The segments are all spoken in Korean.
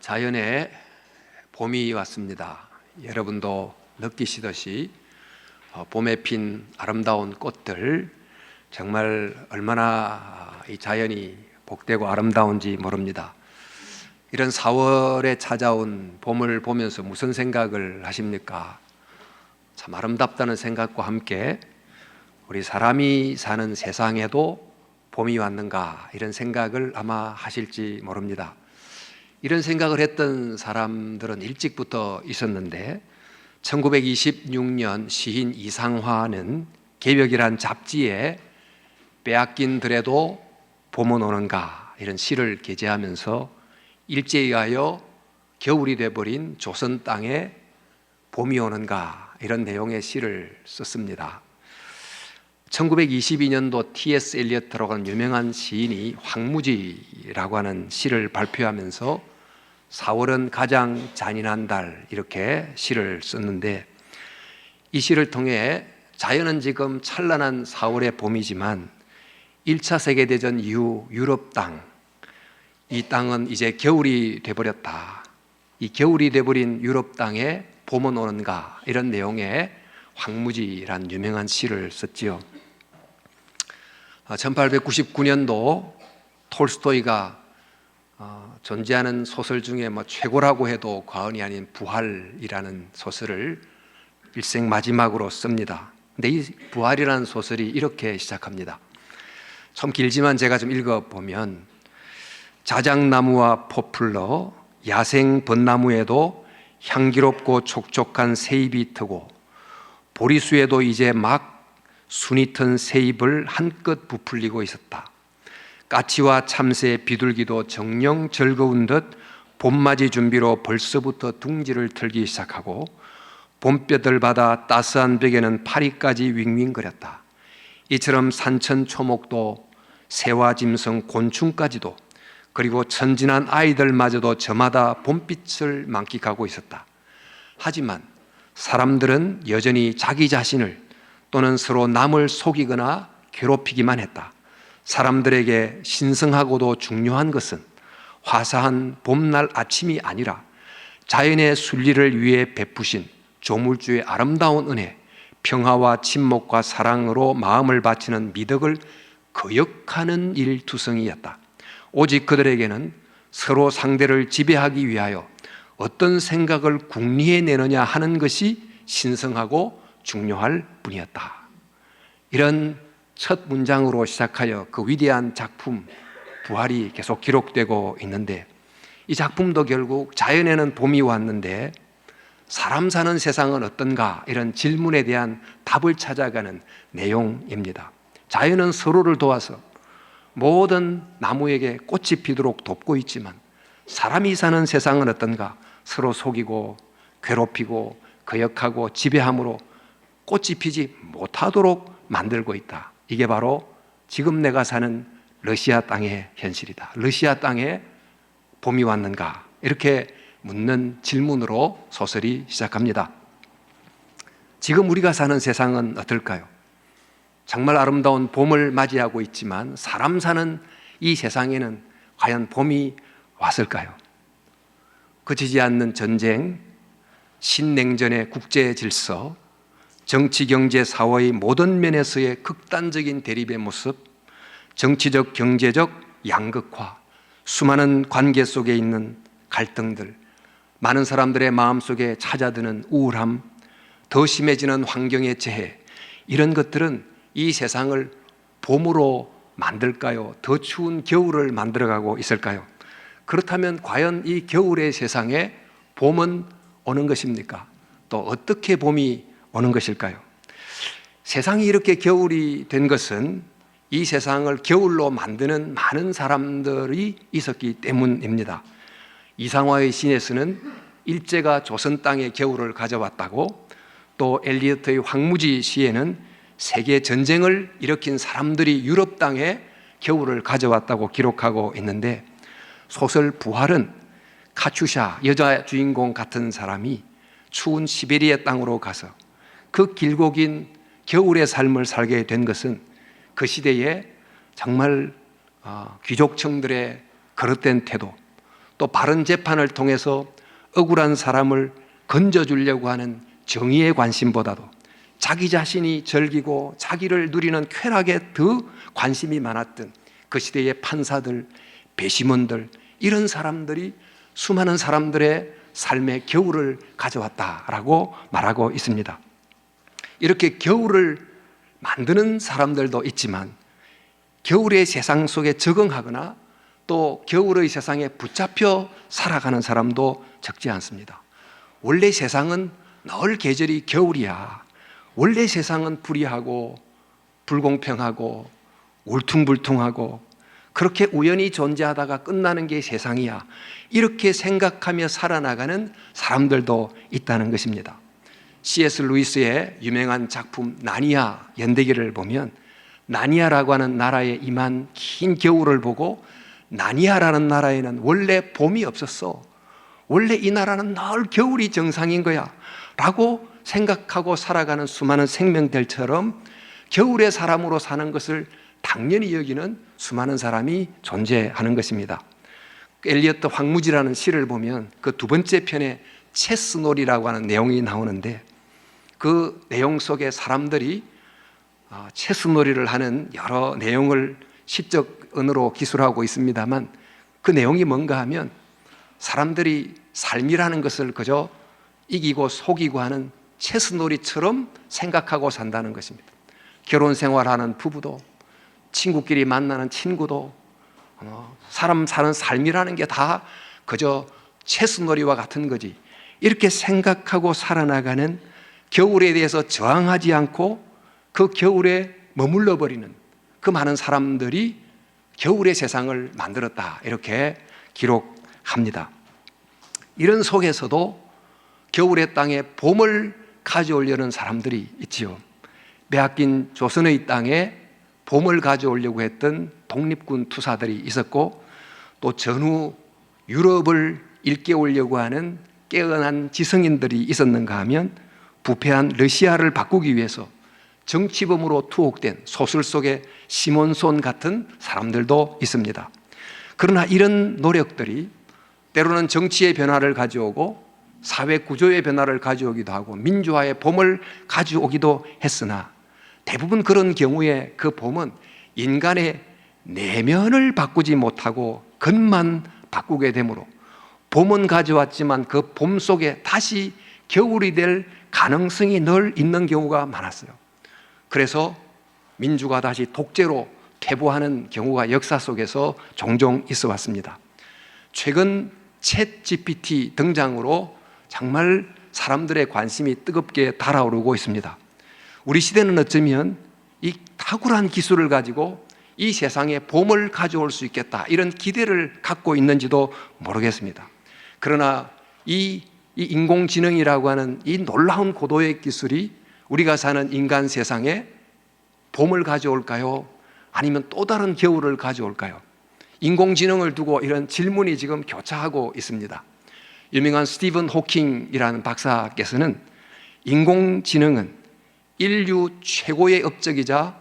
자연에 봄이 왔습니다. 여러분도 느끼시듯이 봄에 핀 아름다운 꽃들, 정말 얼마나 이 자연이 복되고 아름다운지 모릅니다. 이런 4월에 찾아온 봄을 보면서 무슨 생각을 하십니까? 참 아름답다는 생각과 함께 우리 사람이 사는 세상에도 봄이 왔는가, 이런 생각을 아마 하실지 모릅니다. 이런 생각을 했던 사람들은 일찍부터 있었는데 1926년 시인 이상화는 개벽이란 잡지에 빼앗긴 들에도 봄은 오는가, 이런 시를 게재하면서 일제에 의하여 겨울이 되어버린 조선 땅에 봄이 오는가, 이런 내용의 시를 썼습니다. 1922년도 T.S. 엘리어트라고 하는 유명한 시인이 황무지라고 하는 시를 발표하면서 4월은 가장 잔인한 달, 이렇게 시를 썼는데, 이 시를 통해 자연은 지금 찬란한 4월의 봄이지만 1차 세계대전 이후 유럽 땅, 이 땅은 이제 겨울이 돼버렸다. 이 겨울이 돼버린 유럽 땅에 봄은 오는가, 이런 내용의 황무지란 유명한 시를 썼지요. 1899년도 톨스토이가 존재하는 소설 중에 최고라고 해도 과언이 아닌 부활이라는 소설을 일생 마지막으로 씁니다. 근데 이 부활이라는 소설이 이렇게 시작합니다. 좀 길지만 제가 좀 읽어보면, 자작나무와 포플러, 야생 벚나무에도 향기롭고 촉촉한 새잎이 트고 보리수에도 이제 막 순이 튼 새잎을 한껏 부풀리고 있었다. 까치와 참새, 비둘기도 정녕 즐거운 듯 봄맞이 준비로 벌써부터 둥지를 틀기 시작하고 봄볕을 받아 따스한 벽에는 파리까지 윙윙거렸다. 이처럼 산천초목도 새와 짐승, 곤충까지도, 그리고 천진한 아이들마저도 저마다 봄빛을 만끽하고 있었다. 하지만 사람들은 여전히 자기 자신을 또는 서로 남을 속이거나 괴롭히기만 했다. 사람들에게 신성하고도 중요한 것은 화사한 봄날 아침이 아니라 자연의 순리를 위해 베푸신 조물주의 아름다운 은혜, 평화와 침묵과 사랑으로 마음을 바치는 미덕을 거역하는 일투성이었다. 오직 그들에게는 서로 상대를 지배하기 위하여 어떤 생각을 궁리해내느냐 하는 것이 신성하고 중요할 뿐이었다. 이런 첫 문장으로 시작하여 그 위대한 작품 부활이 계속 기록되고 있는데, 이 작품도 결국 자연에는 봄이 왔는데 사람 사는 세상은 어떤가, 이런 질문에 대한 답을 찾아가는 내용입니다. 자연은 서로를 도와서 모든 나무에게 꽃이 피도록 돕고 있지만 사람이 사는 세상은 어떤가, 서로 속이고 괴롭히고 거역하고 지배함으로 꽃이 피지 못하도록 만들고 있다. 이게 바로 지금 내가 사는 러시아 땅의 현실이다. 러시아 땅에 봄이 왔는가, 이렇게 묻는 질문으로 소설이 시작합니다. 지금 우리가 사는 세상은 어떨까요? 정말 아름다운 봄을 맞이하고 있지만 사람 사는 이 세상에는 과연 봄이 왔을까요? 그치지 않는 전쟁, 신냉전의 국제 질서, 정치, 경제, 사회의 모든 면에서의 극단적인 대립의 모습, 정치적, 경제적 양극화, 수많은 관계 속에 있는 갈등들, 많은 사람들의 마음속에 찾아드는 우울함, 더 심해지는 환경의 재해, 이런 것들은 이 세상을 봄으로 만들까요? 더 추운 겨울을 만들어가고 있을까요? 그렇다면 과연 이 겨울의 세상에 봄은 오는 것입니까? 또 어떻게 봄이 오는 것일까요? 세상이 이렇게 겨울이 된 것은 이 세상을 겨울로 만드는 많은 사람들이 있었기 때문입니다. 이상화의 시에서는 일제가 조선 땅에 겨울을 가져왔다고, 또 엘리어트의 황무지 시에는 세계 전쟁을 일으킨 사람들이 유럽 땅에 겨울을 가져왔다고 기록하고 있는데, 소설 부활은 카츄샤, 여자 주인공 같은 사람이 추운 시베리아 땅으로 가서 그 길고 긴 겨울의 삶을 살게 된 것은 그 시대에 정말 귀족층들의 그릇된 태도, 또 바른 재판을 통해서 억울한 사람을 건져주려고 하는 정의의 관심보다도 자기 자신이 즐기고 자기를 누리는 쾌락에 더 관심이 많았던 그 시대의 판사들, 배심원들, 이런 사람들이 수많은 사람들의 삶의 겨울을 가져왔다라고 말하고 있습니다. 이렇게 겨울을 만드는 사람들도 있지만 겨울의 세상 속에 적응하거나 또 겨울의 세상에 붙잡혀 살아가는 사람도 적지 않습니다. 원래 세상은 늘 계절이 겨울이야. 원래 세상은 불의하고 불공평하고 울퉁불퉁하고 그렇게 우연히 존재하다가 끝나는 게 세상이야. 이렇게 생각하며 살아나가는 사람들도 있다는 것입니다. C.S. 루이스의 유명한 작품 나니아 연대기를 보면 나니아라고 하는 나라에 임한 긴 겨울을 보고 나니아라는 나라에는 원래 봄이 없었어. 원래 이 나라는 늘 겨울이 정상인 거야 라고 생각하고 살아가는 수많은 생명들처럼 겨울의 사람으로 사는 것을 당연히 여기는 수많은 사람이 존재하는 것입니다. 엘리어트 황무지라는 시를 보면 그 두 번째 편에 체스놀이라고 하는 내용이 나오는데 그 내용 속에 사람들이 체스놀이를 하는 여러 내용을 시적 언어로 기술하고 있습니다만 그 내용이 뭔가 하면 사람들이 삶이라는 것을 그저 이기고 속이고 하는 체스놀이처럼 생각하고 산다는 것입니다. 결혼 생활하는 부부도 친구끼리 만나는 친구도 사람 사는 삶이라는 게 다 그저 체스놀이와 같은 거지. 이렇게 생각하고 살아나가는 겨울에 대해서 저항하지 않고 그 겨울에 머물러 버리는 그 많은 사람들이 겨울의 세상을 만들었다 이렇게 기록합니다. 이런 속에서도 겨울의 땅에 봄을 가져오려는 사람들이 있지요. 빼앗긴 조선의 땅에 봄을 가져오려고 했던 독립군 투사들이 있었고 또 전후 유럽을 일깨우려고 하는 깨어난 지성인들이 있었는가 하면 부패한 러시아를 바꾸기 위해서 정치범으로 투옥된 소설 속의 시몬손 같은 사람들도 있습니다. 그러나 이런 노력들이 때로는 정치의 변화를 가져오고 사회 구조의 변화를 가져오기도 하고 민주화의 봄을 가져오기도 했으나 대부분 그런 경우에 그 봄은 인간의 내면을 바꾸지 못하고 겉만 바꾸게 되므로 봄은 가져왔지만 그 봄 속에 다시 겨울이 될 가능성이 늘 있는 경우가 많았어요. 그래서 민주가 다시 독재로 퇴보하는 경우가 역사 속에서 종종 있어 왔습니다. 최근 챗 GPT 등장으로 정말 사람들의 관심이 뜨겁게 달아오르고 있습니다. 우리 시대는 어쩌면 이 탁월한 기술을 가지고 이 세상에 봄을 가져올 수 있겠다 이런 기대를 갖고 있는지도 모르겠습니다. 그러나 이 인공지능이라고 하는 이 놀라운 고도의 기술이 우리가 사는 인간 세상에 봄을 가져올까요? 아니면 또 다른 겨울을 가져올까요? 인공지능을 두고 이런 질문이 지금 교차하고 있습니다. 유명한 스티븐 호킹이라는 박사께서는 인공지능은 인류 최고의 업적이자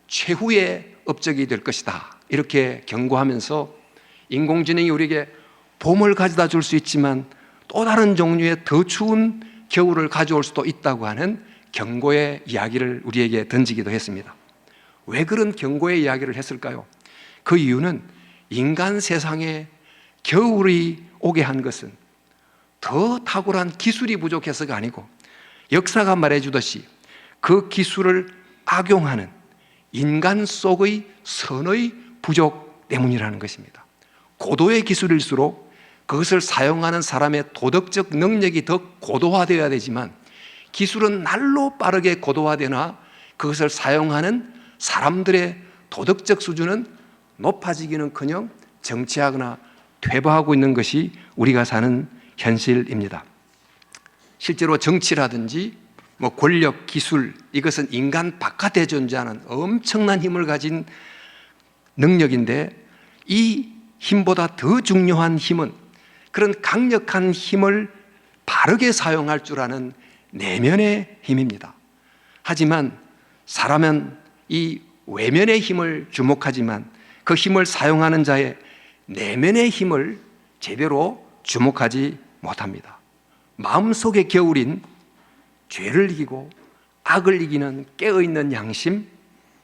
최후의 업적이 될 것이다 이렇게 경고하면서 인공지능이 우리에게 봄을 가져다 줄 수 있지만 또 다른 종류의 더 추운 겨울을 가져올 수도 있다고 하는 경고의 이야기를 우리에게 던지기도 했습니다. 왜 그런 경고의 이야기를 했을까요? 그 이유는 인간 세상에 겨울이 오게 한 것은 더 탁월한 기술이 부족해서가 아니고 역사가 말해주듯이 그 기술을 악용하는 인간 속의 선의 부족 때문이라는 것입니다. 고도의 기술일수록 그것을 사용하는 사람의 도덕적 능력이 더 고도화되어야 되지만 기술은 날로 빠르게 고도화되나 그것을 사용하는 사람들의 도덕적 수준은 높아지기는커녕 정체하거나 퇴보하고 있는 것이 우리가 사는 현실입니다. 실제로 정치라든지 권력, 기술 이것은 인간 바깥에 존재하는 엄청난 힘을 가진 능력인데 이 힘보다 더 중요한 힘은 그런 강력한 힘을 바르게 사용할 줄 아는 내면의 힘입니다. 하지만 사람은 이 외면의 힘을 주목하지만 그 힘을 사용하는 자의 내면의 힘을 제대로 주목하지 못합니다. 마음속의 겨울인 죄를 이기고 악을 이기는 깨어있는 양심,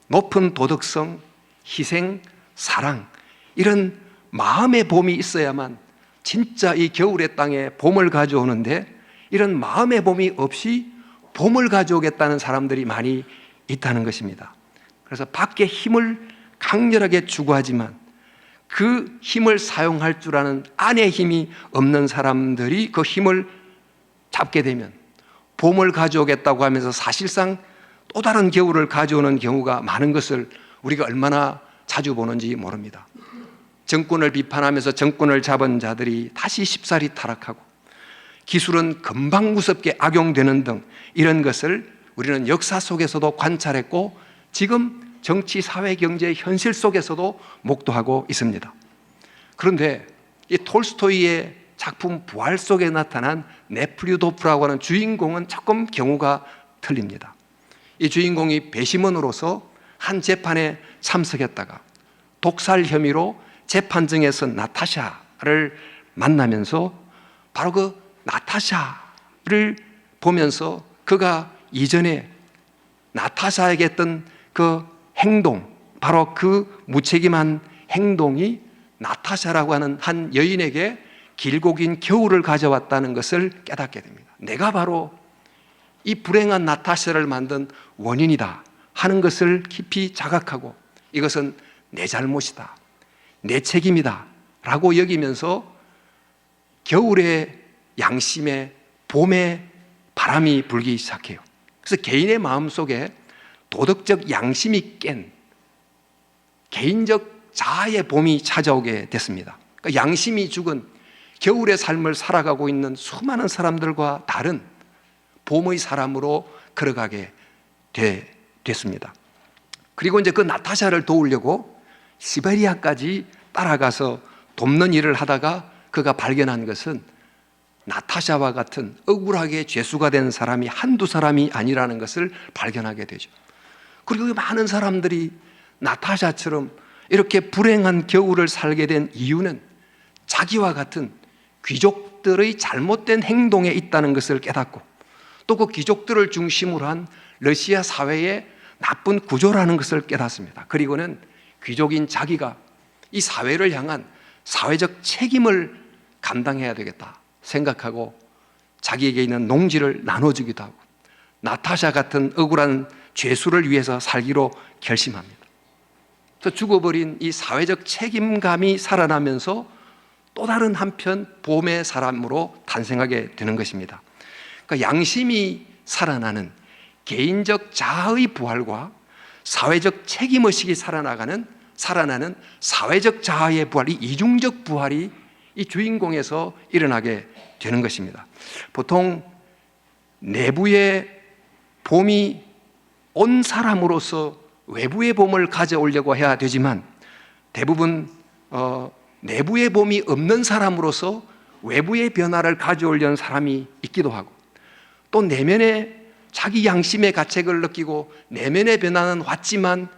높은 도덕성, 희생, 사랑, 이런 마음의 봄이 있어야만 진짜 이 겨울의 땅에 봄을 가져오는데, 이런 마음의 봄이 없이 봄을 가져오겠다는 사람들이 많이 있다는 것입니다. 그래서 밖에 힘을 강렬하게 추구하지만 그 힘을 사용할 줄 아는 안의 힘이 없는 사람들이 그 힘을 잡게 되면 봄을 가져오겠다고 하면서 사실상 또 다른 겨울을 가져오는 경우가 많은 것을 우리가 얼마나 자주 보는지 모릅니다. 정권을 비판하면서 정권을 잡은 자들이 다시 쉽사리 타락하고, 기술은 금방 무섭게 악용되는 등 이런 것을 우리는 역사 속에서도 관찰했고, 지금 정치, 사회, 경제 현실 속에서도 목도하고 있습니다. 그런데 이 톨스토이의 작품 부활 속에 나타난 네플류도프라고 하는 주인공은 조금 경우가 틀립니다. 이 주인공이 배심원으로서 한 재판에 참석했다가 독살 혐의로 재판정에 선 나타샤를 만나면서 바로 그 나타샤를 보면서 그가 이전에 나타샤에게 했던 그 행동, 바로 그 무책임한 행동이 나타샤라고 하는 한 여인에게 길고 긴 겨울을 가져왔다는 것을 깨닫게 됩니다. 내가 바로 이 불행한 나타샤를 만든 원인이다 하는 것을 깊이 자각하고, 이것은 내 잘못이다, 내 책임이다 라고 여기면서 겨울의 양심에 봄의 바람이 불기 시작해요. 그래서 개인의 마음속에 도덕적 양심이 깬 개인적 자아의 봄이 찾아오게 됐습니다. 그러니까 양심이 죽은 겨울의 삶을 살아가고 있는 수많은 사람들과 다른 봄의 사람으로 걸어가게 됐습니다. 그리고 이제 그 나타샤를 도우려고 시베리아까지 따라가서 돕는 일을 하다가 그가 발견한 것은 나타샤와 같은 억울하게 죄수가 된 사람이 한두 사람이 아니라는 것을 발견하게 되죠. 그리고 많은 사람들이 나타샤처럼 이렇게 불행한 겨울을 살게 된 이유는 자기와 같은 귀족들의 잘못된 행동에 있다는 것을 깨닫고, 또 그 귀족들을 중심으로 한 러시아 사회의 나쁜 구조라는 것을 깨닫습니다. 그리고는 귀족인 자기가 이 사회를 향한 사회적 책임을 감당해야 되겠다 생각하고 자기에게 있는 농지를 나눠주기도 하고, 나타샤 같은 억울한 죄수를 위해서 살기로 결심합니다. 그래서 죽어버린 이 사회적 책임감이 살아나면서 또 다른 한편 봄의 사람으로 탄생하게 되는 것입니다. 그러니까 양심이 살아나는 개인적 자아의 부활과 사회적 책임의식이 살아나는 사회적 자아의 부활, 이 이중적 부활이 이 주인공에서 일어나게 되는 것입니다. 보통 내부의 봄이 온 사람으로서 외부의 봄을 가져오려고 해야 되지만, 대부분 내부의 봄이 없는 사람으로서 외부의 변화를 가져오려는 사람이 있기도 하고, 또 내면에 자기 양심의 가책을 느끼고 내면의 변화는 왔지만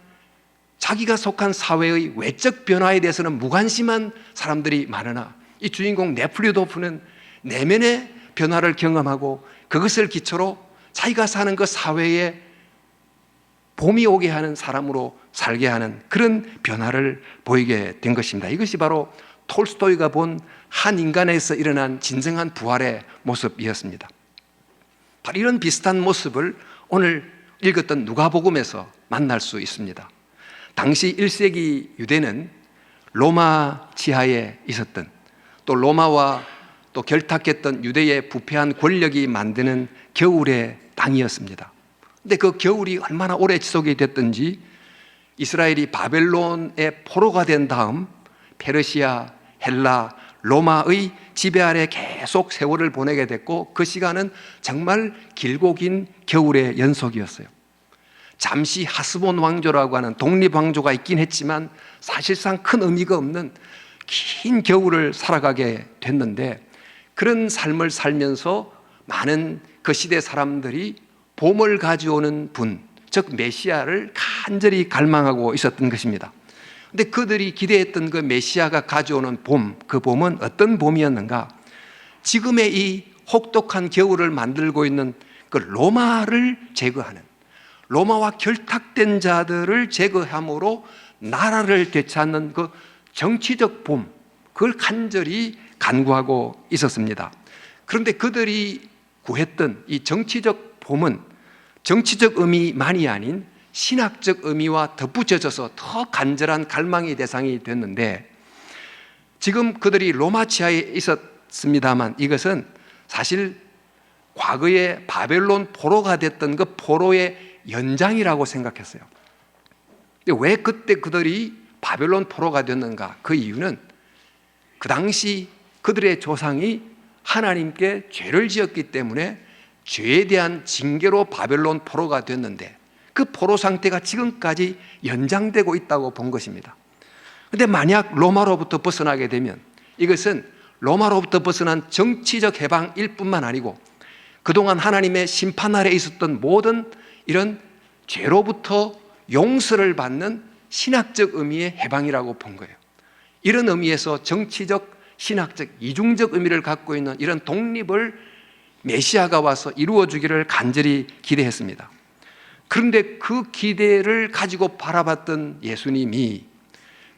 자기가 속한 사회의 외적 변화에 대해서는 무관심한 사람들이 많으나, 이 주인공 네플류도프는 내면의 변화를 경험하고 그것을 기초로 자기가 사는 그 사회에 봄이 오게 하는 사람으로 살게 하는 그런 변화를 보이게 된 것입니다. 이것이 바로 톨스토이가 본 한 인간에서 일어난 진정한 부활의 모습이었습니다. 바로 이런 비슷한 모습을 오늘 읽었던 누가복음에서 만날 수 있습니다. 당시 1세기 유대는 로마 지하에 있었던, 또 로마와 또 결탁했던 유대의 부패한 권력이 만드는 겨울의 땅이었습니다. 근데 그 겨울이 얼마나 오래 지속이 됐든지 이스라엘이 바벨론의 포로가 된 다음 페르시아, 헬라, 로마의 지배 아래 계속 세월을 보내게 됐고, 그 시간은 정말 길고 긴 겨울의 연속이었어요. 잠시 하스본 왕조라고 하는 독립왕조가 있긴 했지만 사실상 큰 의미가 없는 긴 겨울을 살아가게 됐는데, 그런 삶을 살면서 많은 그 시대 사람들이 봄을 가져오는 분, 즉 메시아를 간절히 갈망하고 있었던 것입니다. 근데 그들이 기대했던 그 메시아가 가져오는 봄, 그 봄은 어떤 봄이었는가? 지금의 이 혹독한 겨울을 만들고 있는 그 로마를 제거하는, 로마와 결탁된 자들을 제거함으로 나라를 되찾는 그 정치적 봄, 그걸 간절히 간구하고 있었습니다. 그런데 그들이 구했던 이 정치적 봄은 정치적 의미만이 아닌 신학적 의미와 덧붙여져서 더 간절한 갈망의 대상이 됐는데, 지금 그들이 로마 치하에 있었습니다만 이것은 사실 과거에 바벨론 포로가 됐던 그 포로의 연장이라고 생각했어요. 왜 그때 그들이 바벨론 포로가 됐는가? 그 이유는 그 당시 그들의 조상이 하나님께 죄를 지었기 때문에 죄에 대한 징계로 바벨론 포로가 됐는데, 그 포로 상태가 지금까지 연장되고 있다고 본 것입니다. 그런데 만약 로마로부터 벗어나게 되면 이것은 로마로부터 벗어난 정치적 해방일 뿐만 아니고 그동안 하나님의 심판 아래 있었던 모든 이런 죄로부터 용서를 받는 신학적 의미의 해방이라고 본 거예요. 이런 의미에서 정치적, 신학적, 이중적 의미를 갖고 있는 이런 독립을 메시아가 와서 이루어주기를 간절히 기대했습니다. 그런데 그 기대를 가지고 바라봤던 예수님이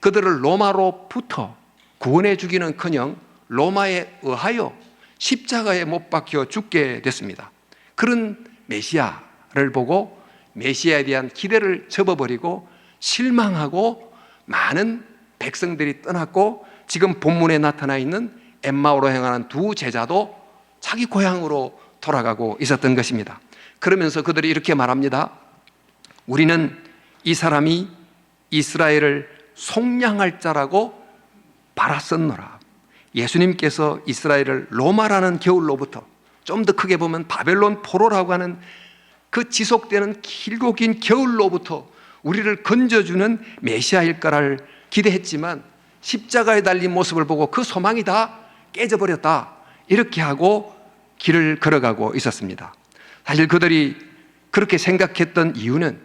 그들을 로마로부터 구원해 주기는커녕 로마에 의하여 십자가에 못 박혀 죽게 됐습니다. 그런 메시아를 보고 메시아에 대한 기대를 접어버리고 실망하고 많은 백성들이 떠났고, 지금 본문에 나타나 있는 엠마오로 향하는 두 제자도 자기 고향으로 돌아가고 있었던 것입니다. 그러면서 그들이 이렇게 말합니다. 우리는 이 사람이 이스라엘을 속량할 자라고 바랐었노라. 예수님께서 이스라엘을 로마라는 겨울로부터, 좀 더 크게 보면 바벨론 포로라고 하는 그 지속되는 길고 긴 겨울로부터 우리를 건져주는 메시아일 거를 기대했지만 십자가에 달린 모습을 보고 그 소망이 다 깨져버렸다, 이렇게 하고 길을 걸어가고 있었습니다. 사실 그들이 그렇게 생각했던 이유는,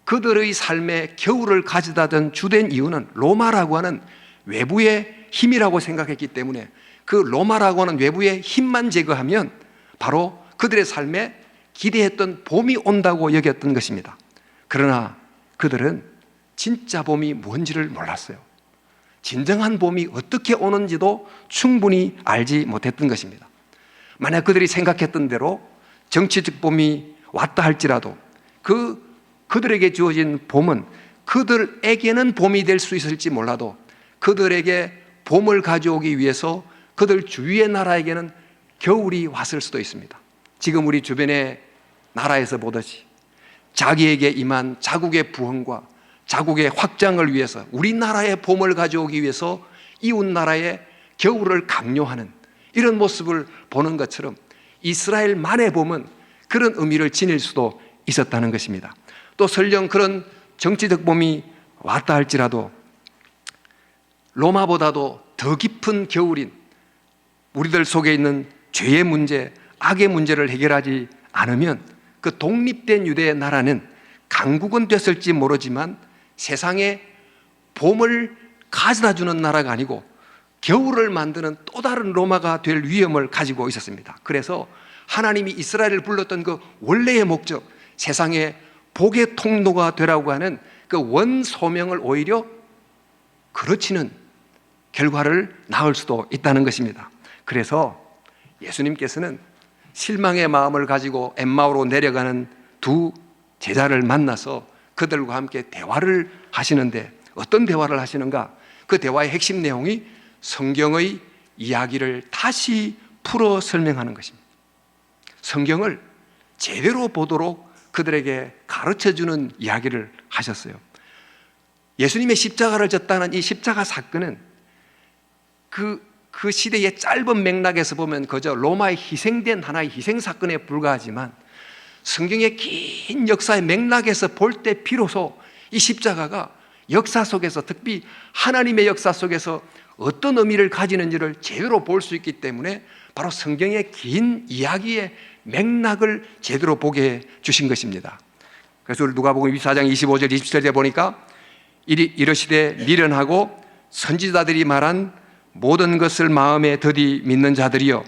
그들의 삶에 겨울을 가져다던 주된 이유는 로마라고 하는 외부의 힘이라고 생각했기 때문에, 그 로마라고 하는 외부의 힘만 제거하면 바로 그들의 삶에 기대했던 봄이 온다고 여겼던 것입니다. 그러나 그들은 진짜 봄이 뭔지를 몰랐어요. 진정한 봄이 어떻게 오는지도 충분히 알지 못했던 것입니다. 만약 그들이 생각했던 대로 정치적 봄이 왔다 할지라도 그들에게 주어진 봄은 그들에게는 봄이 될 수 있을지 몰라도 그들에게 봄을 가져오기 위해서 그들 주위의 나라에게는 겨울이 왔을 수도 있습니다. 지금 우리 주변의 나라에서 보듯이 자기에게 임한 자국의 부흥과 자국의 확장을 위해서, 우리나라의 봄을 가져오기 위해서 이웃 나라의 겨울을 강요하는 이런 모습을 보는 것처럼 이스라엘만의 봄은 그런 의미를 지닐 수도 있었다는 것입니다. 또 설령 그런 정치적 봄이 왔다 할지라도 로마보다도 더 깊은 겨울인 우리들 속에 있는 죄의 문제, 악의 문제를 해결하지 않으면 그 독립된 유대의 나라는 강국은 됐을지 모르지만 세상에 봄을 가져다주는 나라가 아니고 겨울을 만드는 또 다른 로마가 될 위험을 가지고 있었습니다. 그래서 하나님이 이스라엘을 불렀던 그 원래의 목적, 세상에 복의 통로가 되라고 하는 그 원소명을 오히려 그르치는 결과를 낳을 수도 있다는 것입니다. 그래서 예수님께서는 실망의 마음을 가지고 엠마오로 내려가는 두 제자를 만나서 그들과 함께 대화를 하시는데, 어떤 대화를 하시는가? 그 대화의 핵심 내용이 성경의 이야기를 다시 풀어 설명하는 것입니다. 성경을 제대로 보도록 그들에게 가르쳐주는 이야기를 하셨어요. 예수님의 십자가를 졌다는 이 십자가 사건은 그 시대의 짧은 맥락에서 보면 그저 로마에 희생된 하나의 희생사건에 불과하지만 성경의 긴 역사의 맥락에서 볼 때 비로소 이 십자가가 역사 속에서, 특히 하나님의 역사 속에서 어떤 의미를 가지는지를 제대로 볼 수 있기 때문에 바로 성경의 긴 이야기의 맥락을 제대로 보게 해 주신 것입니다. 그래서 우리 누가복음 24장 25절 27절에 보니까 이르시되 미련하고 선지자들이 말한 모든 것을 마음에 더디 믿는 자들이여,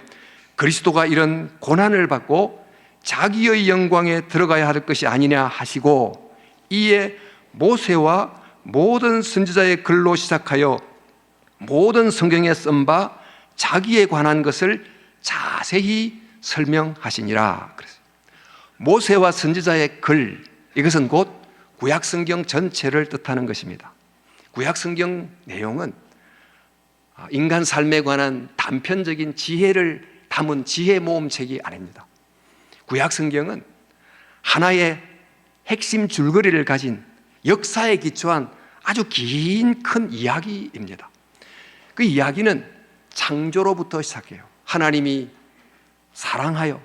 그리스도가 이런 고난을 받고 자기의 영광에 들어가야 할 것이 아니냐 하시고, 이에 모세와 모든 선지자의 글로 시작하여 모든 성경에 쓴 바 자기에 관한 것을 자세히 설명하시니라. 그랬어요. 모세와 선지자의 글, 이것은 곧 구약성경 전체를 뜻하는 것입니다. 구약성경 내용은 인간 삶에 관한 단편적인 지혜를 담은 지혜 모음책이 아닙니다. 구약성경은 하나의 핵심 줄거리를 가진 역사에 기초한 아주 긴 큰 이야기입니다. 그 이야기는 창조로부터 시작해요. 하나님이 사랑하여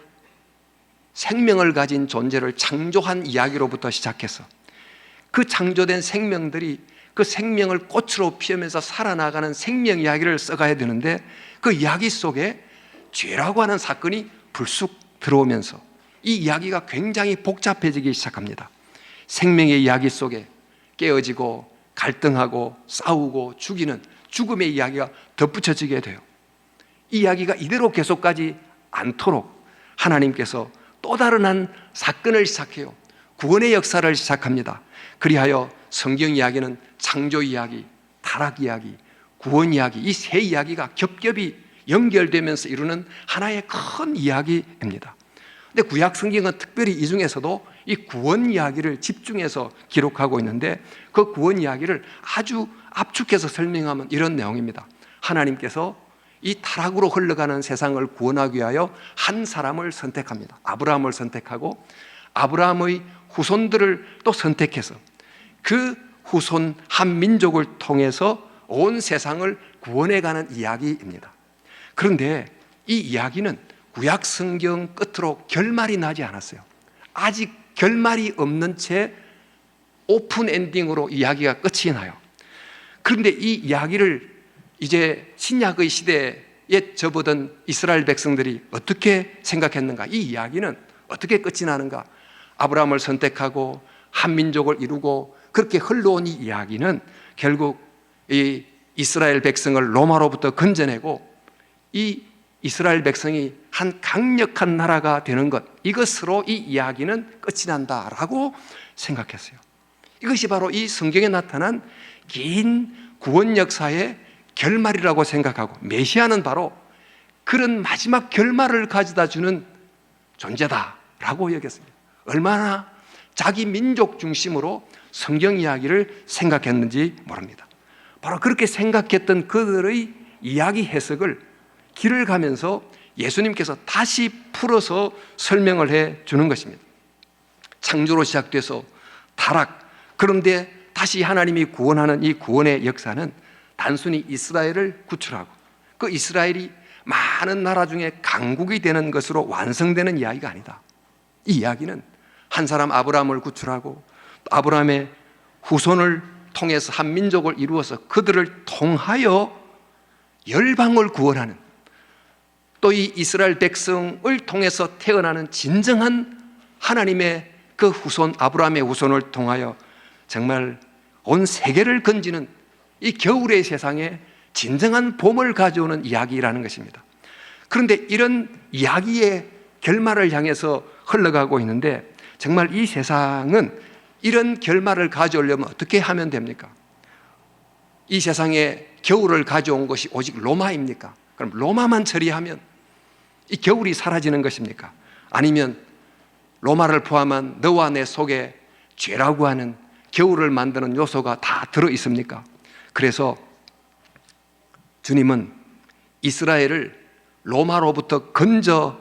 생명을 가진 존재를 창조한 이야기로부터 시작해서 그 창조된 생명들이 그 생명을 꽃으로 피우면서 살아나가는 생명 이야기를 써가야 되는데, 그 이야기 속에 죄라고 하는 사건이 불쑥 들어오면서 이 이야기가 굉장히 복잡해지기 시작합니다. 생명의 이야기 속에 깨어지고 갈등하고 싸우고 죽이는 죽음의 이야기가 덧붙여지게 돼요. 이 이야기가 이대로 계속가지 않도록 하나님께서 또 다른 한 사건을 시작해요. 구원의 역사를 시작합니다. 그리하여 성경 이야기는 창조 이야기, 타락 이야기, 구원 이야기, 이 세 이야기가 겹겹이 연결되면서 이루는 하나의 큰 이야기입니다. 근데 구약 성경은 특별히 이 중에서도 이 구원 이야기를 집중해서 기록하고 있는데, 그 구원 이야기를 아주 압축해서 설명하면 이런 내용입니다. 하나님께서 이 타락으로 흘러가는 세상을 구원하기 위하여 한 사람을 선택합니다. 아브라함을 선택하고 아브라함의 후손들을 또 선택해서 그 후손 한 민족을 통해서 온 세상을 구원해가는 이야기입니다. 그런데 이 이야기는 구약 성경 끝으로 결말이 나지 않았어요. 아직 결말이 없는 채 오픈 엔딩으로 이야기가 끝이 나요. 그런데 이 이야기를 이제 신약의 시대에 접어든 이스라엘 백성들이 어떻게 생각했는가? 이 이야기는 어떻게 끝이 나는가? 아브라함을 선택하고 한 민족을 이루고 그렇게 흘러온 이 이야기는 결국 이 이스라엘 백성을 로마로부터 건져내고 이 이스라엘 백성이 한 강력한 나라가 되는 것, 이것으로 이 이야기는 끝이 난다라고 생각했어요. 이것이 바로 이 성경에 나타난 긴 구원 역사의 결말이라고 생각하고, 메시아는 바로 그런 마지막 결말을 가져다 주는 존재다라고 여겼습니다. 얼마나 자기 민족 중심으로 성경 이야기를 생각했는지 모릅니다. 바로 그렇게 생각했던 그들의 이야기 해석을 길을 가면서 예수님께서 다시 풀어서 설명을 해 주는 것입니다. 창조로 시작돼서 타락, 그런데 다시 하나님이 구원하는 이 구원의 역사는 단순히 이스라엘을 구출하고 그 이스라엘이 많은 나라 중에 강국이 되는 것으로 완성되는 이야기가 아니다. 이 이야기는 한 사람 아브라함을 구출하고 아브라함의 후손을 통해서 한 민족을 이루어서 그들을 통하여 열방을 구원하는, 또 이 이스라엘 백성을 통해서 태어나는 진정한 하나님의 그 후손, 아브라함의 후손을 통하여 정말 온 세계를 건지는 이 겨울의 세상에 진정한 봄을 가져오는 이야기라는 것입니다. 그런데 이런 이야기의 결말을 향해서 흘러가고 있는데, 정말 이 세상은 이런 결말을 가져오려면 어떻게 하면 됩니까? 이 세상에 겨울을 가져온 것이 오직 로마입니까? 그럼 로마만 처리하면 이 겨울이 사라지는 것입니까? 아니면 로마를 포함한 너와 내 속에 죄라고 하는 겨울을 만드는 요소가 다 들어 있습니까? 그래서 주님은 이스라엘을 로마로부터 건져내면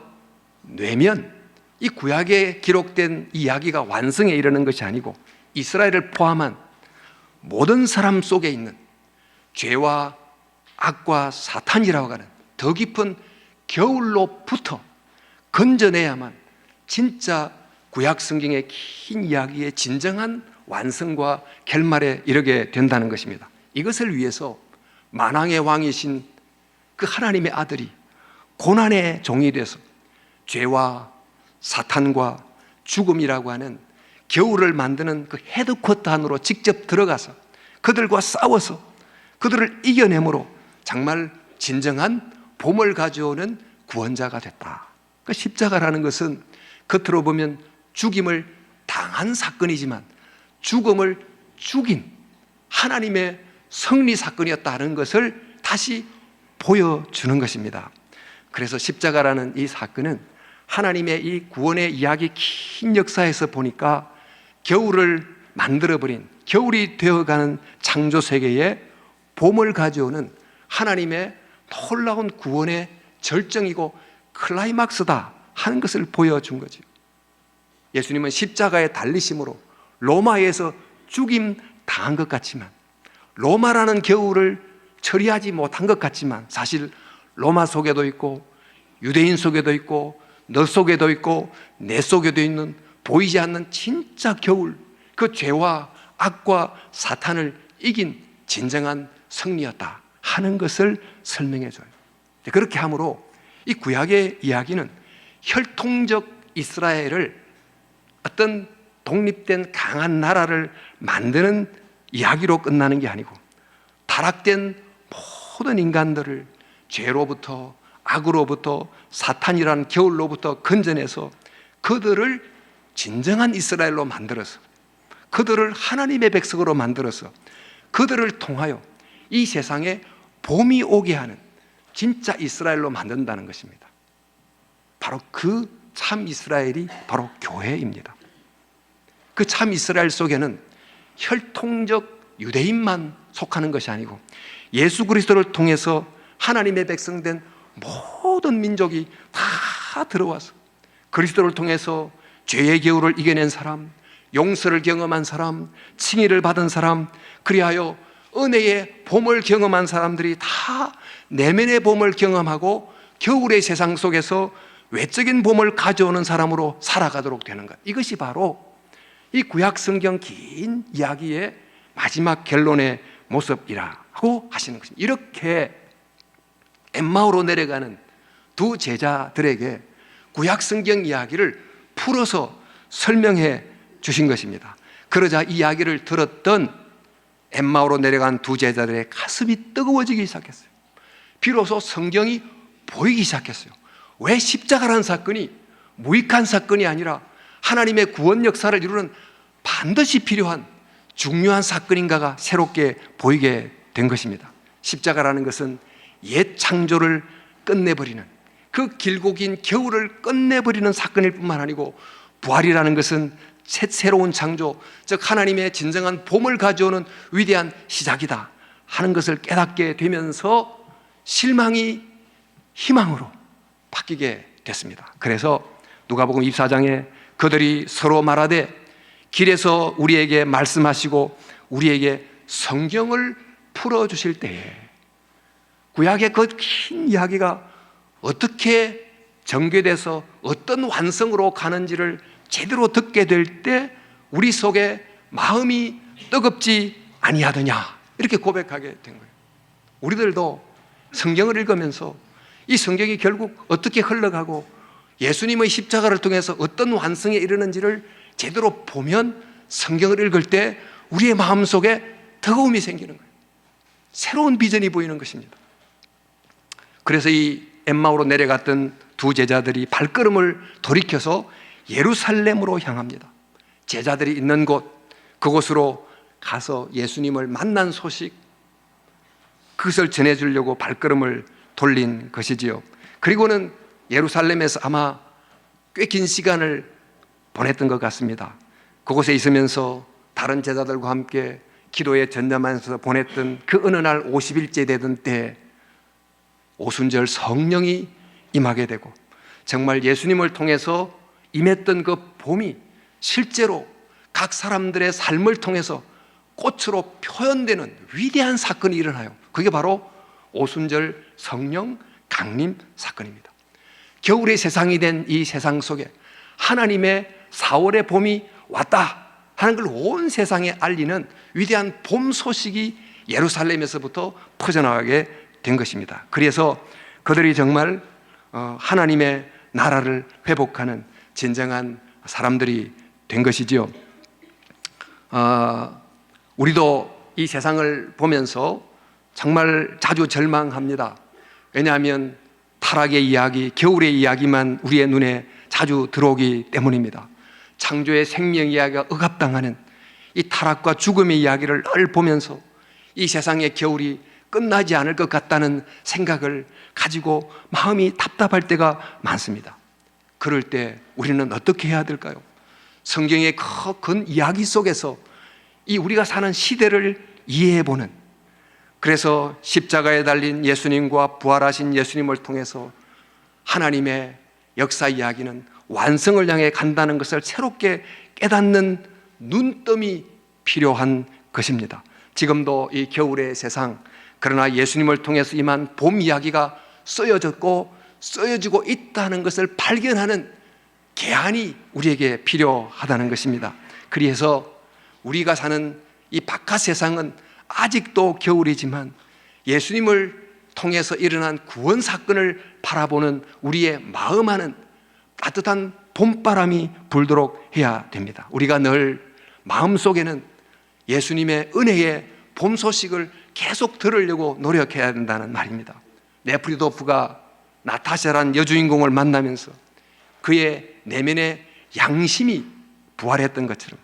이 구약에 기록된 이야기가 완성에 이르는 것이 아니고 이스라엘을 포함한 모든 사람 속에 있는 죄와 악과 사탄이라고 하는 더 깊은 겨울로부터 건져내야만 진짜 구약 성경의 긴 이야기의 진정한 완성과 결말에 이르게 된다는 것입니다. 이것을 위해서 만왕의 왕이신 그 하나님의 아들이 고난의 종이 돼서 죄와 사탄과 죽음이라고 하는 겨울을 만드는 그 헤드쿼터 안으로 직접 들어가서 그들과 싸워서 그들을 이겨내므로 정말 진정한 봄을 가져오는 구원자가 됐다. 그 십자가라는 것은 겉으로 보면 죽임을 당한 사건이지만 죽음을 죽인 하나님의 승리 사건이었다는 것을 다시 보여주는 것입니다. 그래서 십자가라는 이 사건은 하나님의 이 구원의 이야기 긴 역사에서 보니까 겨울을 만들어버린, 겨울이 되어가는 창조세계에 봄을 가져오는 하나님의 놀라운 구원의 절정이고 클라이막스다 하는 것을 보여준 거죠. 예수님은 십자가에 달리심으로 로마에서 죽임 당한 것 같지만, 로마라는 겨울을 처리하지 못한 것 같지만, 사실 로마 속에도 있고 유대인 속에도 있고 너 속에도 있고 내 속에도 있는 보이지 않는 진짜 겨울, 그 죄와 악과 사탄을 이긴 진정한 승리였다 하는 것을 설명해 줘요. 그렇게 함으로 이 구약의 이야기는 혈통적 이스라엘을 어떤 독립된 강한 나라를 만드는 이야기로 끝나는 게 아니고, 타락된 모든 인간들을 죄로부터, 악으로부터, 사탄이라는 겨울로부터 건져내서 그들을 진정한 이스라엘로 만들어서, 그들을 하나님의 백성으로 만들어서 그들을 통하여 이 세상에 봄이 오게 하는 진짜 이스라엘로 만든다는 것입니다. 바로 그 참 이스라엘이 바로 교회입니다. 그 참 이스라엘 속에는 혈통적 유대인만 속하는 것이 아니고 예수 그리스도를 통해서 하나님의 백성된 모든 민족이 다 들어와서 그리스도를 통해서 죄의 겨울을 이겨낸 사람, 용서를 경험한 사람, 칭의를 받은 사람, 그리하여 은혜의 봄을 경험한 사람들이 다 내면의 봄을 경험하고 겨울의 세상 속에서 외적인 봄을 가져오는 사람으로 살아가도록 되는 것, 이것이 바로 이 구약 성경 긴 이야기의 마지막 결론의 모습이라고 하시는 것입니다. 이렇게 엠마오로 내려가는 두 제자들에게 구약 성경 이야기를 풀어서 설명해 주신 것입니다. 그러자 이 이야기를 들었던 엠마오로 내려간 두 제자들의 가슴이 뜨거워지기 시작했어요. 비로소 성경이 보이기 시작했어요. 왜 십자가라는 사건이 무익한 사건이 아니라 하나님의 구원 역사를 이루는 반드시 필요한 중요한 사건인가가 새롭게 보이게 된 것입니다. 십자가라는 것은 옛 창조를 끝내버리는, 그 길고 긴 겨울을 끝내버리는 사건일 뿐만 아니고, 부활이라는 것은 새로운 창조, 즉 하나님의 진정한 봄을 가져오는 위대한 시작이다 하는 것을 깨닫게 되면서 실망이 희망으로 바뀌게 됐습니다. 그래서 누가복음 24장에 그들이 서로 말하되 길에서 우리에게 말씀하시고 우리에게 성경을 풀어주실 때에, 구약의 그 긴 이야기가 어떻게 전개돼서 어떤 완성으로 가는지를 제대로 듣게 될 때 우리 속에 마음이 뜨겁지 아니하더냐, 이렇게 고백하게 된 거예요. 우리들도 성경을 읽으면서 이 성경이 결국 어떻게 흘러가고 예수님의 십자가를 통해서 어떤 완성에 이르는지를 제대로 보면, 성경을 읽을 때 우리의 마음속에 뜨거움이 생기는 거예요. 새로운 비전이 보이는 것입니다. 그래서 이 엠마오로 내려갔던 두 제자들이 발걸음을 돌이켜서 예루살렘으로 향합니다. 제자들이 있는 곳, 그곳으로 가서 예수님을 만난 소식, 그것을 전해주려고 발걸음을 돌린 것이지요. 그리고는 예루살렘에서 아마 꽤 긴 시간을 보냈던 것 같습니다. 그곳에 있으면서 다른 제자들과 함께 기도에 전념하면서 보냈던 그 어느 날 50일째 되던 때 오순절 성령이 임하게 되고, 정말 예수님을 통해서 임했던 그 봄이 실제로 각 사람들의 삶을 통해서 꽃으로 표현되는 위대한 사건이 일어나요. 그게 바로 오순절 성령 강림 사건입니다. 겨울의 세상이 된 이 세상 속에 하나님의 4월의 봄이 왔다 하는 걸 온 세상에 알리는 위대한 봄 소식이 예루살렘에서부터 퍼져나가게 된 것입니다. 그래서 그들이 정말 하나님의 나라를 회복하는 진정한 사람들이 된 것이지요. 우리도 이 세상을 보면서 정말 자주 절망합니다. 왜냐하면 타락의 이야기, 겨울의 이야기만 우리의 눈에 자주 들어오기 때문입니다. 창조의 생명 이야기가 억압당하는 이 타락과 죽음의 이야기를 늘 보면서 이 세상의 겨울이 끝나지 않을 것 같다는 생각을 가지고 마음이 답답할 때가 많습니다. 그럴 때 우리는 어떻게 해야 될까요? 성경의 큰 이야기 속에서 이 우리가 사는 시대를 이해해보는, 그래서 십자가에 달린 예수님과 부활하신 예수님을 통해서 하나님의 역사 이야기는 완성을 향해 간다는 것을 새롭게 깨닫는 눈뜸이 필요한 것입니다. 지금도 이 겨울의 세상, 그러나 예수님을 통해서 임한 봄 이야기가 쓰여졌고 쓰여지고 있다는 것을 발견하는 개안이 우리에게 필요하다는 것입니다. 그래서 우리가 사는 이 바깥 세상은 아직도 겨울이지만 예수님을 통해서 일어난 구원 사건을 바라보는 우리의 마음 안은 따뜻한 봄바람이 불도록 해야 됩니다. 우리가 늘 마음속에는 예수님의 은혜의 봄 소식을 계속 들으려고 노력해야 된다는 말입니다. 네프리도프가 나타샤라는 여주인공을 만나면서 그의 내면의 양심이 부활했던 것처럼,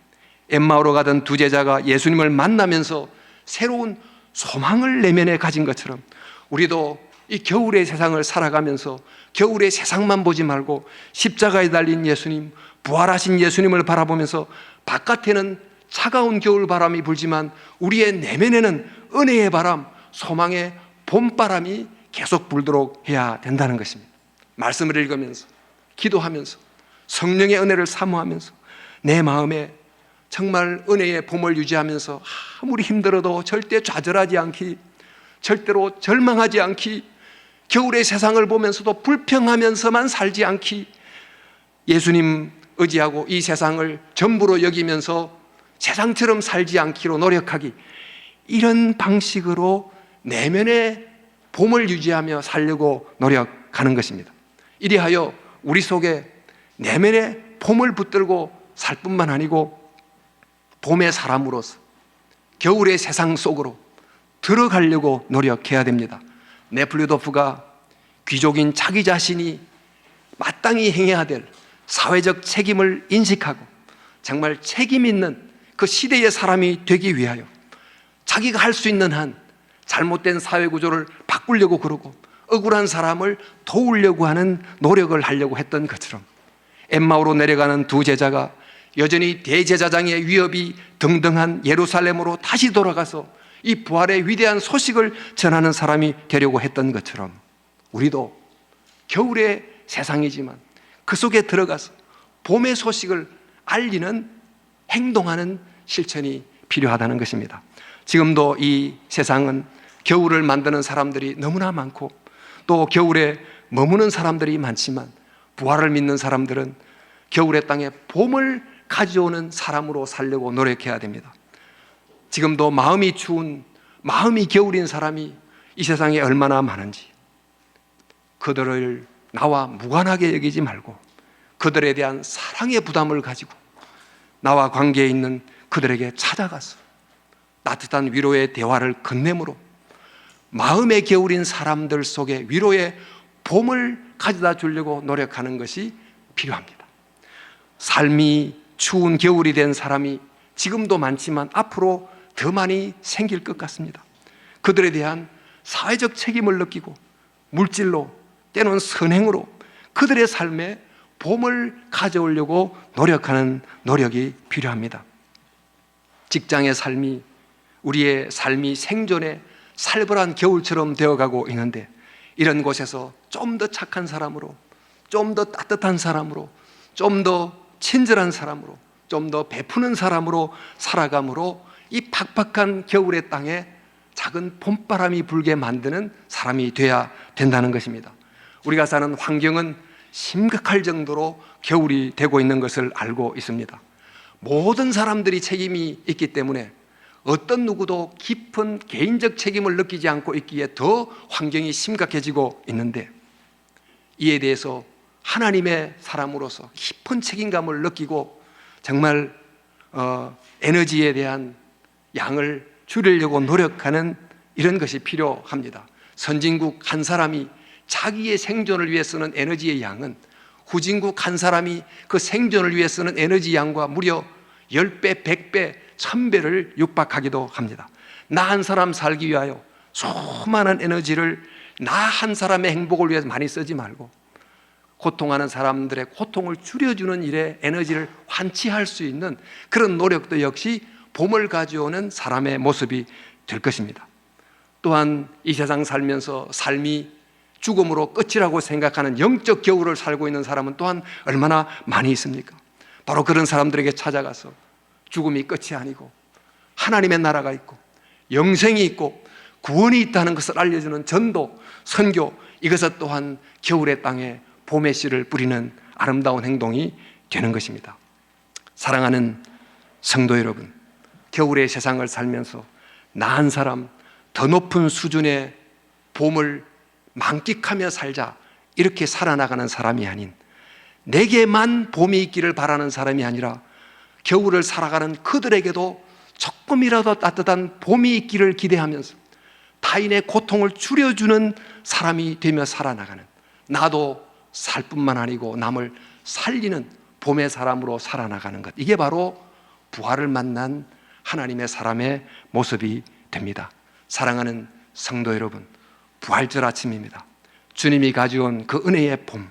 엠마오로 가던 두 제자가 예수님을 만나면서 새로운 소망을 내면에 가진 것처럼, 우리도 이 겨울의 세상을 살아가면서 겨울의 세상만 보지 말고 십자가에 달린 예수님, 부활하신 예수님을 바라보면서 바깥에는 차가운 겨울 바람이 불지만 우리의 내면에는 은혜의 바람, 소망의 봄바람이 계속 불도록 해야 된다는 것입니다. 말씀을 읽으면서, 기도하면서, 성령의 은혜를 사모하면서 내 마음에 정말 은혜의 봄을 유지하면서 아무리 힘들어도 절대 좌절하지 않기, 절대로 절망하지 않기, 겨울의 세상을 보면서도 불평하면서만 살지 않기, 예수님 의지하고 이 세상을 전부로 여기면서 세상처럼 살지 않기로 노력하기, 이런 방식으로 내면의 봄을 유지하며 살려고 노력하는 것입니다. 이리하여 우리 속에 내면의 봄을 붙들고 살 뿐만 아니고 봄의 사람으로서 겨울의 세상 속으로 들어가려고 노력해야 됩니다. 네플리도프가 귀족인 자기 자신이 마땅히 행해야 될 사회적 책임을 인식하고 정말 책임 있는 그 시대의 사람이 되기 위하여 자기가 할 수 있는 한 잘못된 사회 구조를 바꾸려고 그러고 억울한 사람을 도우려고 하는 노력을 하려고 했던 것처럼, 엠마오로 내려가는 두 제자가 여전히 대제사장의 위협이 등등한 예루살렘으로 다시 돌아가서 이 부활의 위대한 소식을 전하는 사람이 되려고 했던 것처럼, 우리도 겨울의 세상이지만 그 속에 들어가서 봄의 소식을 알리는, 행동하는 실천이 필요하다는 것입니다. 지금도 이 세상은 겨울을 만드는 사람들이 너무나 많고 또 겨울에 머무는 사람들이 많지만, 부활을 믿는 사람들은 겨울의 땅에 봄을 가져오는 사람으로 살려고 노력해야 됩니다. 지금도 마음이 추운, 마음이 겨울인 사람이 이 세상에 얼마나 많은지, 그들을 나와 무관하게 여기지 말고 그들에 대한 사랑의 부담을 가지고 나와 관계에 있는 그들에게 찾아가서 따뜻한 위로의 대화를 건네므로 마음의 겨울인 사람들 속에 위로의 봄을 가져다 주려고 노력하는 것이 필요합니다. 삶이 추운 겨울이 된 사람이 지금도 많지만 앞으로 더 많이 생길 것 같습니다. 그들에 대한 사회적 책임을 느끼고 물질로, 때로는 선행으로 그들의 삶에 봄을 가져오려고 노력하는 노력이 필요합니다. 직장의 삶이, 우리의 삶이 생존의 살벌한 겨울처럼 되어가고 있는데, 이런 곳에서 좀 더 착한 사람으로, 좀 더 따뜻한 사람으로, 좀 더 친절한 사람으로, 좀 더 베푸는 사람으로 살아감으로 이 팍팍한 겨울의 땅에 작은 봄바람이 불게 만드는 사람이 되어야 된다는 것입니다. 우리가 사는 환경은 심각할 정도로 겨울이 되고 있는 것을 알고 있습니다. 모든 사람들이 책임이 있기 때문에 어떤 누구도 깊은 개인적 책임을 느끼지 않고 있기에 더 환경이 심각해지고 있는데, 이에 대해서 하나님의 사람으로서 깊은 책임감을 느끼고 정말 에너지에 대한 양을 줄이려고 노력하는 이런 것이 필요합니다. 선진국 한 사람이 자기의 생존을 위해 쓰는 에너지의 양은 후진국 한 사람이 그 생존을 위해 쓰는 에너지 양과 무려 10배, 100배, 1000배를 육박하기도 합니다. 나 한 사람 살기 위하여 수많은 에너지를 나 한 사람의 행복을 위해서 많이 쓰지 말고 고통하는 사람들의 고통을 줄여주는 일에 에너지를 환치할 수 있는 그런 노력도 역시 봄을 가져오는 사람의 모습이 될 것입니다. 또한 이 세상 살면서 삶이 죽음으로 끝이라고 생각하는 영적 겨울을 살고 있는 사람은 또한 얼마나 많이 있습니까? 바로 그런 사람들에게 찾아가서 죽음이 끝이 아니고 하나님의 나라가 있고 영생이 있고 구원이 있다는 것을 알려주는 전도, 선교, 이것은 또한 겨울의 땅에 봄의 씨를 뿌리는 아름다운 행동이 되는 것입니다. 사랑하는 성도 여러분, 겨울의 세상을 살면서 나 한 사람 더 높은 수준의 봄을 만끽하며 살자, 이렇게 살아나가는 사람이 아닌, 내게만 봄이 있기를 바라는 사람이 아니라 겨울을 살아가는 그들에게도 조금이라도 따뜻한 봄이 있기를 기대하면서 타인의 고통을 줄여주는 사람이 되며 살아나가는, 나도 살 뿐만 아니고 남을 살리는 봄의 사람으로 살아나가는 것, 이게 바로 부활을 만난 하나님의 사람의 모습이 됩니다. 사랑하는 성도 여러분, 부활절 아침입니다. 주님이 가져온 그 은혜의 봄,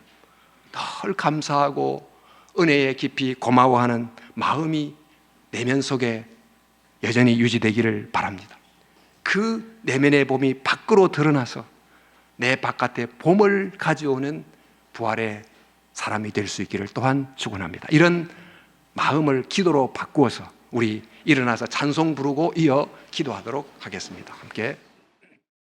늘 감사하고 은혜에 깊이 고마워하는 마음이 내면 속에 여전히 유지되기를 바랍니다. 그 내면의 봄이 밖으로 드러나서 내 바깥에 봄을 가져오는 부활의 사람이 될 수 있기를 또한 축원합니다. 이런 마음을 기도로 바꾸어서 우리 일어나서 찬송 부르고 이어 기도하도록 하겠습니다. 함께